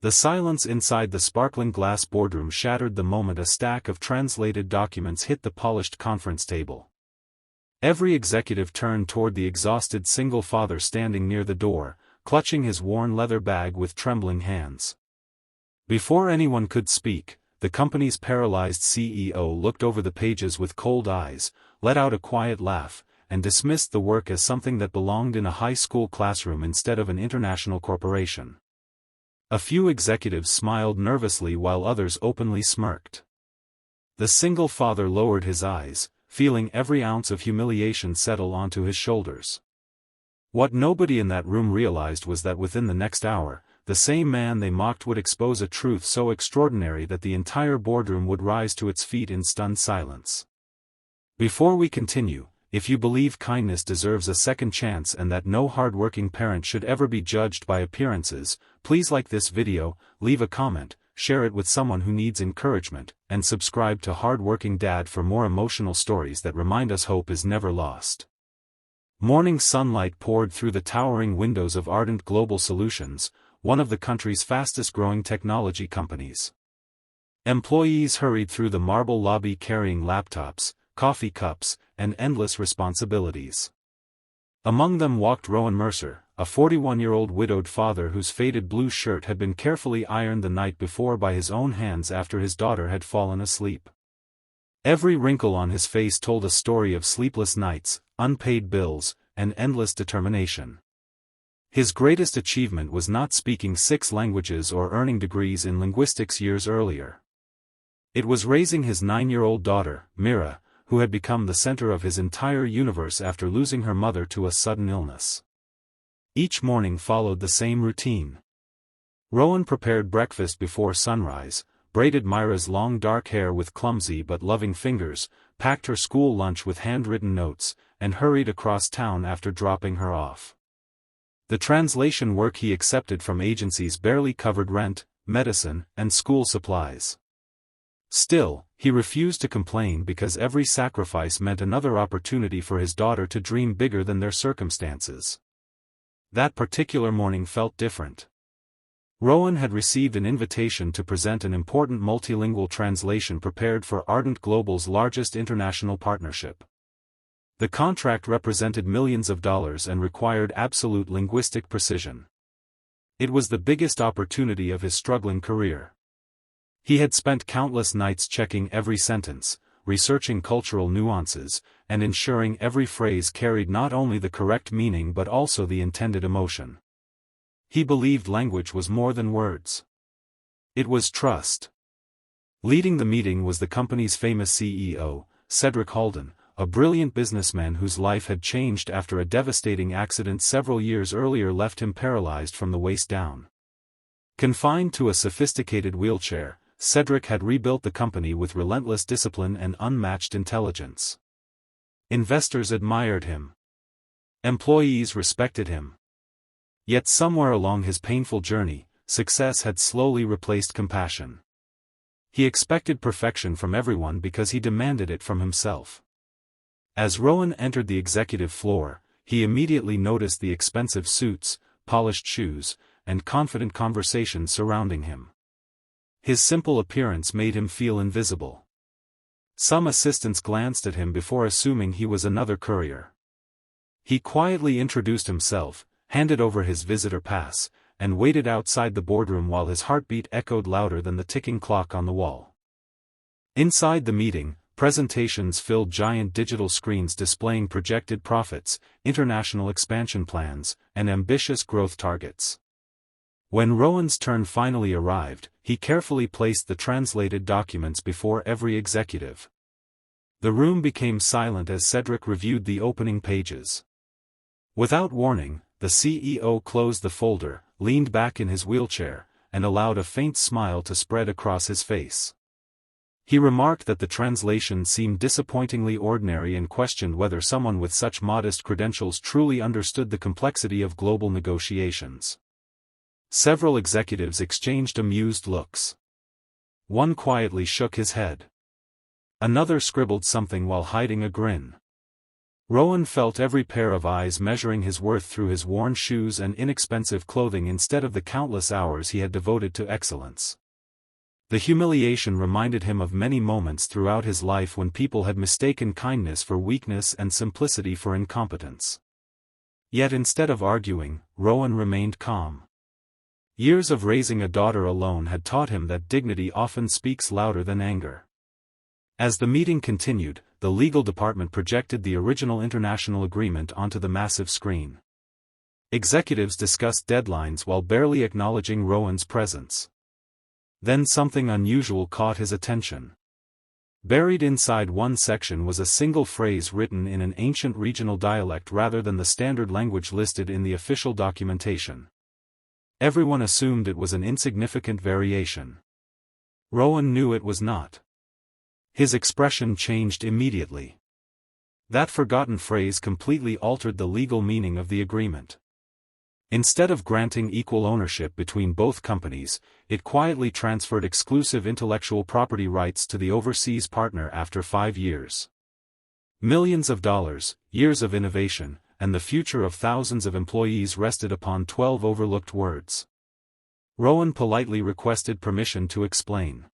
The silence inside the sparkling glass boardroom shattered the moment a stack of translated documents hit the polished conference table. Every executive turned toward the exhausted single father standing near the door, clutching his worn leather bag with trembling hands. Before anyone could speak, the company's paralyzed CEO looked over the pages with cold eyes, let out a quiet laugh, and dismissed the work as something that belonged in a high school classroom instead of an international corporation. A few executives smiled nervously while others openly smirked. The single father lowered his eyes, feeling every ounce of humiliation settle onto his shoulders. What nobody in that room realized was that within the next hour, the same man they mocked would expose a truth so extraordinary that the entire boardroom would rise to its feet in stunned silence. Before we continue, if you believe kindness deserves a second chance and that no hard-working parent should ever be judged by appearances, please like this video, leave a comment, share it with someone who needs encouragement, and subscribe to Hard-Working Dad for more emotional stories that remind us hope is never lost. Morning sunlight poured through the towering windows of Ardent Global Solutions, one of the country's fastest-growing technology companies. Employees hurried through the marble lobby carrying laptops, coffee cups, and endless responsibilities. Among them walked Rowan Mercer, a 41-year-old widowed father whose faded blue shirt had been carefully ironed the night before by his own hands after his daughter had fallen asleep. Every wrinkle on his face told a story of sleepless nights, unpaid bills, and endless determination. His greatest achievement was not speaking 6 languages or earning degrees in linguistics years earlier. It was raising his 9-year-old daughter, Mira, who had become the center of his entire universe after losing her mother to a sudden illness. Each morning followed the same routine. Rowan prepared breakfast before sunrise, braided Myra's long dark hair with clumsy but loving fingers, packed her school lunch with handwritten notes, and hurried across town after dropping her off. The translation work he accepted from agencies barely covered rent, medicine, and school supplies. Still, he refused to complain because every sacrifice meant another opportunity for his daughter to dream bigger than their circumstances. That particular morning felt different. Rowan had received an invitation to present an important multilingual translation prepared for Ardent Global's largest international partnership. The contract represented millions of dollars and required absolute linguistic precision. It was the biggest opportunity of his struggling career. He had spent countless nights checking every sentence, researching cultural nuances, and ensuring every phrase carried not only the correct meaning but also the intended emotion. He believed language was more than words. It was trust. Leading the meeting was the company's famous CEO, Cedric Halden, a brilliant businessman whose life had changed after a devastating accident several years earlier left him paralyzed from the waist down. Confined to a sophisticated wheelchair, Cedric had rebuilt the company with relentless discipline and unmatched intelligence. Investors admired him. Employees respected him. Yet somewhere along his painful journey, success had slowly replaced compassion. He expected perfection from everyone because he demanded it from himself. As Rowan entered the executive floor, he immediately noticed the expensive suits, polished shoes, and confident conversation surrounding him. His simple appearance made him feel invisible. Some assistants glanced at him before assuming he was another courier. He quietly introduced himself, handed over his visitor pass, and waited outside the boardroom while his heartbeat echoed louder than the ticking clock on the wall. Inside the meeting, presentations filled giant digital screens displaying projected profits, international expansion plans, and ambitious growth targets. When Rowan's turn finally arrived, he carefully placed the translated documents before every executive. The room became silent as Cedric reviewed the opening pages. Without warning, the CEO closed the folder, leaned back in his wheelchair, and allowed a faint smile to spread across his face. He remarked that the translation seemed disappointingly ordinary and questioned whether someone with such modest credentials truly understood the complexity of global negotiations. Several executives exchanged amused looks. One quietly shook his head. Another scribbled something while hiding a grin. Rowan felt every pair of eyes measuring his worth through his worn shoes and inexpensive clothing instead of the countless hours he had devoted to excellence. The humiliation reminded him of many moments throughout his life when people had mistaken kindness for weakness and simplicity for incompetence. Yet instead of arguing, Rowan remained calm. Years of raising a daughter alone had taught him that dignity often speaks louder than anger. As the meeting continued, the legal department projected the original international agreement onto the massive screen. Executives discussed deadlines while barely acknowledging Rowan's presence. Then something unusual caught his attention. Buried inside one section was a single phrase written in an ancient regional dialect rather than the standard language listed in the official documentation. Everyone assumed it was an insignificant variation. Rowan knew it was not. His expression changed immediately. That forgotten phrase completely altered the legal meaning of the agreement. Instead of granting equal ownership between both companies, it quietly transferred exclusive intellectual property rights to the overseas partner after 5 years. Millions of dollars, years of innovation, and the future of thousands of employees rested upon 12 overlooked words. Rowan politely requested permission to explain.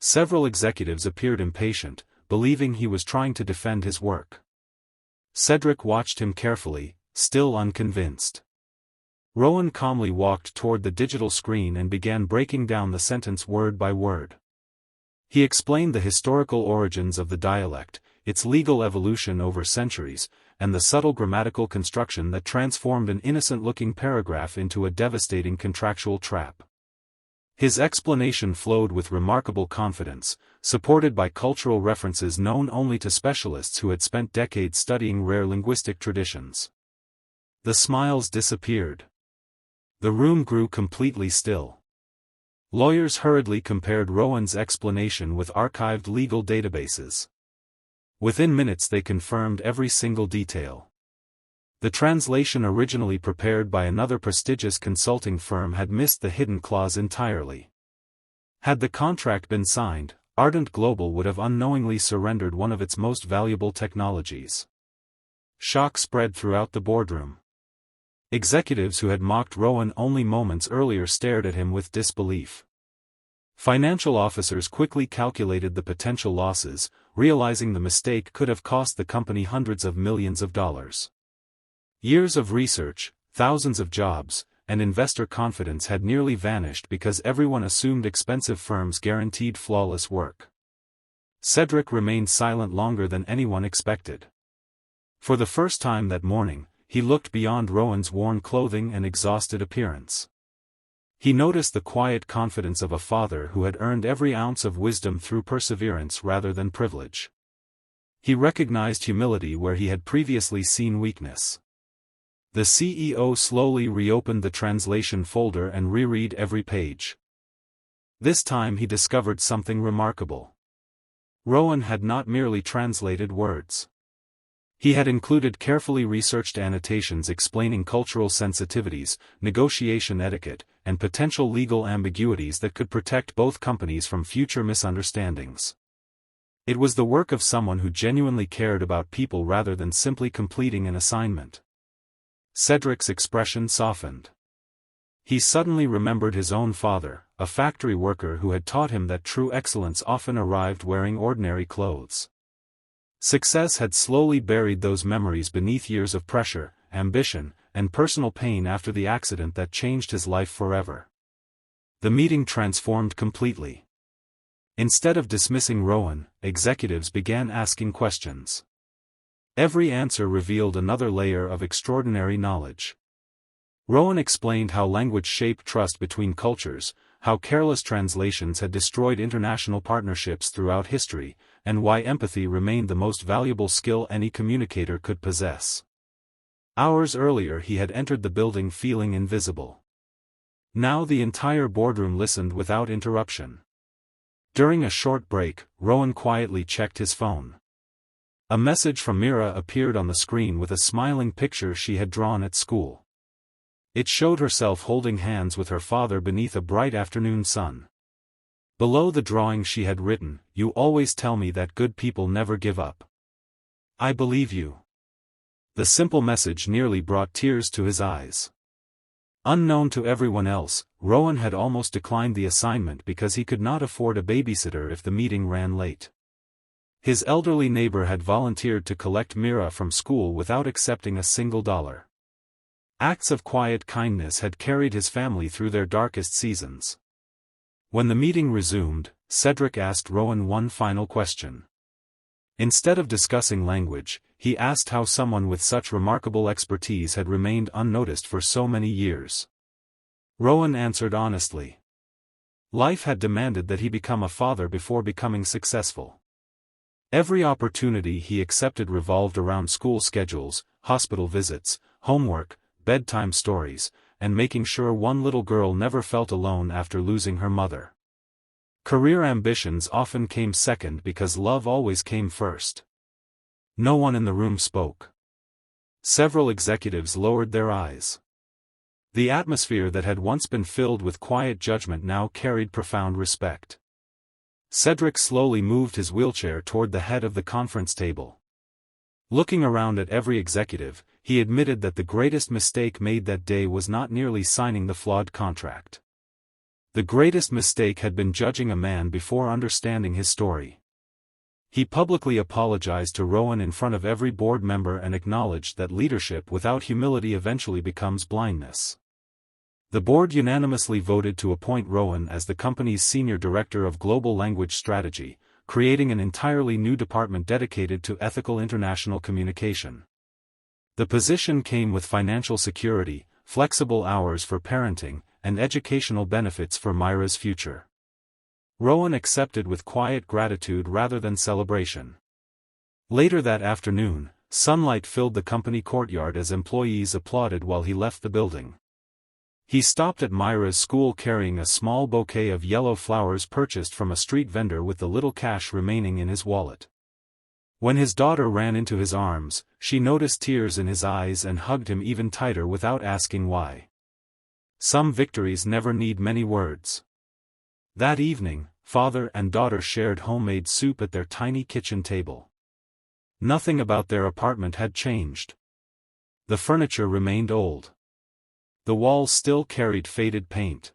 Several executives appeared impatient, believing he was trying to defend his work. Cedric watched him carefully, still unconvinced. Rowan calmly walked toward the digital screen and began breaking down the sentence word by word. He explained the historical origins of the dialect, its legal evolution over centuries, and the subtle grammatical construction that transformed an innocent-looking paragraph into a devastating contractual trap. His explanation flowed with remarkable confidence, supported by cultural references known only to specialists who had spent decades studying rare linguistic traditions. The smiles disappeared. The room grew completely still. Lawyers hurriedly compared Rowan's explanation with archived legal databases. Within minutes they confirmed every single detail. The translation originally prepared by another prestigious consulting firm had missed the hidden clause entirely. Had the contract been signed, Ardent Global would have unknowingly surrendered one of its most valuable technologies. Shock spread throughout the boardroom. Executives who had mocked Rowan only moments earlier stared at him with disbelief. Financial officers quickly calculated the potential losses, realizing the mistake could have cost the company hundreds of millions of dollars. Years of research, thousands of jobs, and investor confidence had nearly vanished because everyone assumed expensive firms guaranteed flawless work. Cedric remained silent longer than anyone expected. For the first time that morning, he looked beyond Rowan's worn clothing and exhausted appearance. He noticed the quiet confidence of a father who had earned every ounce of wisdom through perseverance rather than privilege. He recognized humility where he had previously seen weakness. The CEO slowly reopened the translation folder and reread every page. This time he discovered something remarkable. Rowan had not merely translated words. He had included carefully researched annotations explaining cultural sensitivities, negotiation etiquette, and potential legal ambiguities that could protect both companies from future misunderstandings. It was the work of someone who genuinely cared about people rather than simply completing an assignment. Cedric's expression softened. He suddenly remembered his own father, a factory worker who had taught him that true excellence often arrived wearing ordinary clothes. Success had slowly buried those memories beneath years of pressure, ambition, and personal pain after the accident that changed his life forever. The meeting transformed completely. Instead of dismissing Rowan, executives began asking questions. Every answer revealed another layer of extraordinary knowledge. Rowan explained how language shaped trust between cultures, how careless translations had destroyed international partnerships throughout history, and why empathy remained the most valuable skill any communicator could possess. Hours earlier he had entered the building feeling invisible. Now the entire boardroom listened without interruption. During a short break, Rowan quietly checked his phone. A message from Mira appeared on the screen with a smiling picture she had drawn at school. It showed herself holding hands with her father beneath a bright afternoon sun. Below the drawing she had written, "You always tell me that good people never give up. I believe you." The simple message nearly brought tears to his eyes. Unknown to everyone else, Rowan had almost declined the assignment because he could not afford a babysitter if the meeting ran late. His elderly neighbor had volunteered to collect Mira from school without accepting a single dollar. Acts of quiet kindness had carried his family through their darkest seasons. When the meeting resumed, Cedric asked Rowan one final question. Instead of discussing language, he asked how someone with such remarkable expertise had remained unnoticed for so many years. Rowan answered honestly. Life had demanded that he become a father before becoming successful. Every opportunity he accepted revolved around school schedules, hospital visits, homework, bedtime stories, and making sure one little girl never felt alone after losing her mother. Career ambitions often came second because love always came first. No one in the room spoke. Several executives lowered their eyes. The atmosphere that had once been filled with quiet judgment now carried profound respect. Cedric slowly moved his wheelchair toward the head of the conference table. Looking around at every executive, he admitted that the greatest mistake made that day was not merely signing the flawed contract. The greatest mistake had been judging a man before understanding his story. He publicly apologized to Rowan in front of every board member and acknowledged that leadership without humility eventually becomes blindness. The board unanimously voted to appoint Rowan as the company's senior director of global language strategy, creating an entirely new department dedicated to ethical international communication. The position came with financial security, flexible hours for parenting, and educational benefits for Myra's future. Rowan accepted with quiet gratitude rather than celebration. Later that afternoon, sunlight filled the company courtyard as employees applauded while he left the building. He stopped at Myra's school carrying a small bouquet of yellow flowers purchased from a street vendor with the little cash remaining in his wallet. When his daughter ran into his arms, she noticed tears in his eyes and hugged him even tighter without asking why. Some victories never need many words. That evening, father and daughter shared homemade soup at their tiny kitchen table. Nothing about their apartment had changed. The furniture remained old. The walls still carried faded paint.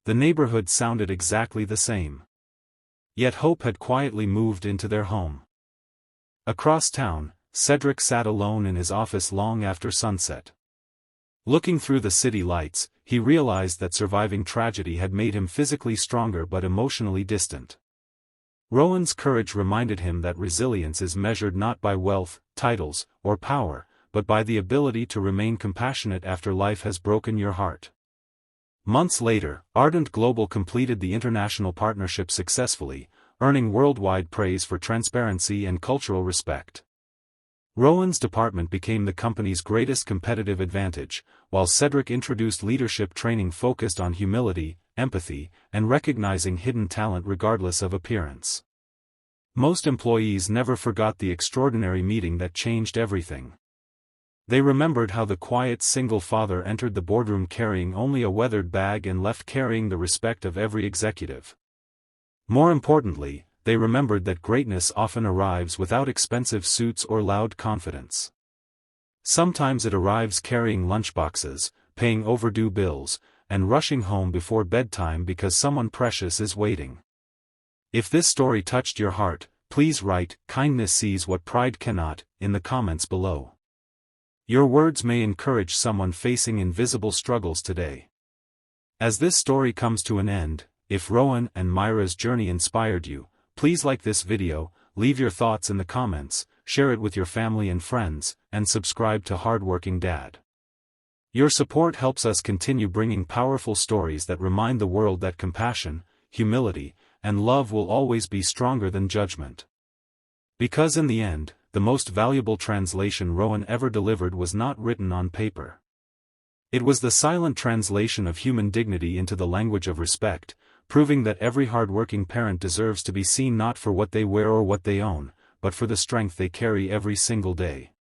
The neighborhood sounded exactly the same. Yet hope had quietly moved into their home. Across town, Cedric sat alone in his office long after sunset. Looking through the city lights, he realized that surviving tragedy had made him physically stronger but emotionally distant. Rowan's courage reminded him that resilience is measured not by wealth, titles, or power, but by the ability to remain compassionate after life has broken your heart. Months later, Ardent Global completed the international partnership successfully, earning worldwide praise for transparency and cultural respect. Rowan's department became the company's greatest competitive advantage, while Cedric introduced leadership training focused on humility, empathy, and recognizing hidden talent regardless of appearance. Most employees never forgot the extraordinary meeting that changed everything. They remembered how the quiet single father entered the boardroom carrying only a weathered bag and left carrying the respect of every executive. More importantly, they remembered that greatness often arrives without expensive suits or loud confidence. Sometimes it arrives carrying lunchboxes, paying overdue bills, and rushing home before bedtime because someone precious is waiting. If this story touched your heart, please write, "Kindness sees what pride cannot," in the comments below. Your words may encourage someone facing invisible struggles today. As this story comes to an end, if Rowan and Myra's journey inspired you, please like this video, leave your thoughts in the comments, share it with your family and friends, and subscribe to Hardworking Dad. Your support helps us continue bringing powerful stories that remind the world that compassion, humility, and love will always be stronger than judgment. Because in the end, the most valuable translation Rowan ever delivered was not written on paper. It was the silent translation of human dignity into the language of respect, proving that every hardworking parent deserves to be seen not for what they wear or what they own, but for the strength they carry every single day.